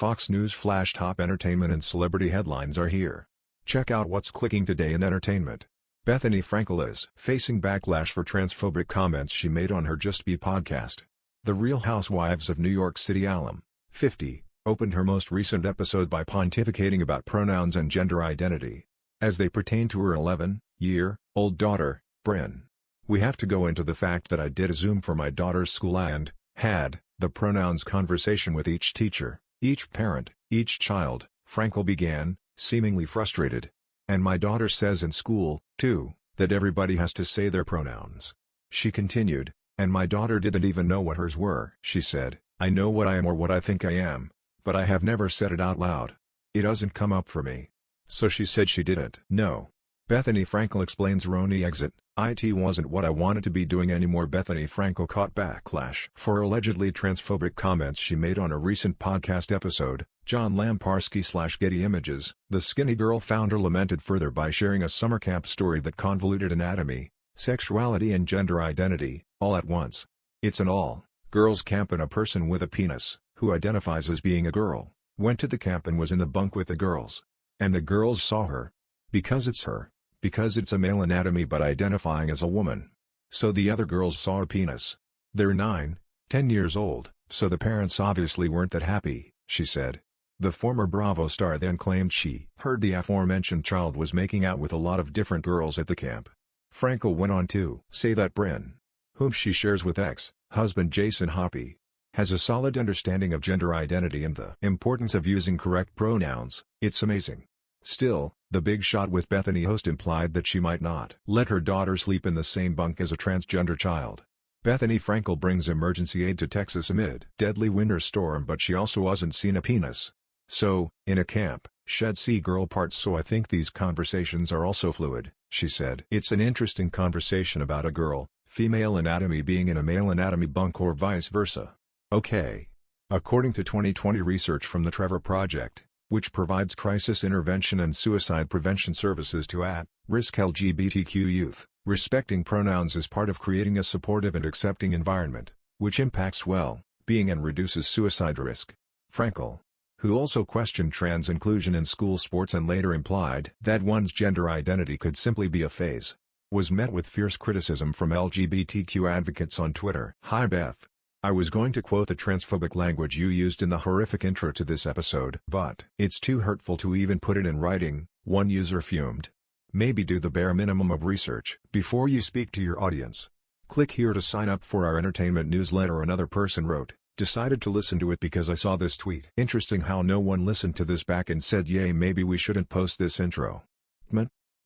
Fox News Flash top entertainment and celebrity headlines are here. Check out what's clicking today in entertainment. Bethenny Frankel is facing backlash for transphobic comments she made on her Just Be podcast. The Real Housewives of New York City alum, 50, opened her most recent episode by pontificating about pronouns and gender identity, as they pertain to her 11-year-old daughter, Bryn. "We have to go into the fact that I did a Zoom for my daughter's school and had the pronouns conversation with each teacher, each parent, each child," Frankel began, seemingly frustrated. "And my daughter says in school, too, that everybody has to say their pronouns." She continued, "And my daughter didn't even know what hers were." She said, "I know what I am or what I think I am, but I have never said it out loud. It doesn't come up for me." So she said she didn't know. Bethenny Frankel explains Roni exit, "It wasn't what I wanted to be doing anymore." Bethenny Frankel caught backlash for allegedly transphobic comments she made on a recent podcast episode, John Lamparski/Getty Images. The Skinny Girl founder lamented further by sharing a summer camp story that convoluted anatomy, sexuality and gender identity, all at once. "It's an all-girls camp and a person with a penis, who identifies as being a girl, went to the camp and was in the bunk with the girls. And the girls saw her. Because it's her. Because it's a male anatomy but identifying as a woman. So the other girls saw a penis. They're 9, 10 years old, so the parents obviously weren't that happy," she said. The former Bravo star then claimed she heard the aforementioned child was making out with a lot of different girls at the camp. Frankel went on to say that Bryn, whom she shares with ex-husband Jason Hoppy, has a solid understanding of gender identity and the importance of using correct pronouns. "It's amazing." Still, the Big Shot with Bethenny host implied that she might not let her daughter sleep in the same bunk as a transgender child. Bethenny Frankel brings emergency aid to Texas amid deadly winter storm, but she also hasn't seen a penis. "So, in a camp, shed see girl parts, so I think these conversations are also fluid," she said. "It's an interesting conversation about a girl, female anatomy being in a male anatomy bunk or vice versa. Okay." According to 2020 research from the Trevor Project, which provides crisis intervention and suicide prevention services to at-risk LGBTQ youth, respecting pronouns is part of creating a supportive and accepting environment, which impacts well-being and reduces suicide risk. Frankel, who also questioned trans inclusion in school sports and later implied that one's gender identity could simply be a phase, was met with fierce criticism from LGBTQ advocates on Twitter. "Hi Beth. I was going to quote the transphobic language you used in the horrific intro to this episode, but it's too hurtful to even put it in writing," one user fumed. "Maybe do the bare minimum of research before you speak to your audience. Click here to sign up for our entertainment newsletter." Another person wrote, "Decided to listen to it because I saw this tweet. Interesting how no one listened to this back and said yay, maybe we shouldn't post this intro."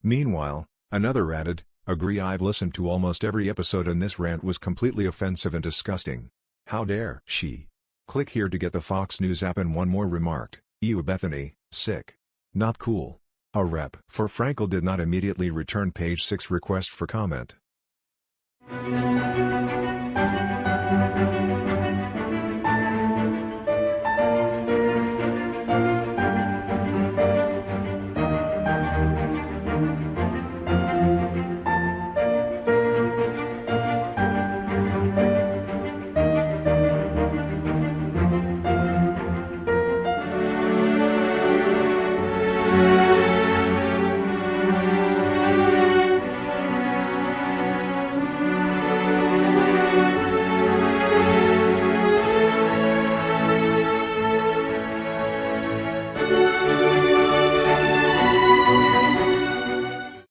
Meanwhile, another added, "Agree, I've listened to almost every episode and this rant was completely offensive and disgusting. How dare she?" Click here to get the Fox News app. And one more remarked, "Ew Bethenny, sick. Not cool." A rep for Frankel did not immediately return page 6 request for comment.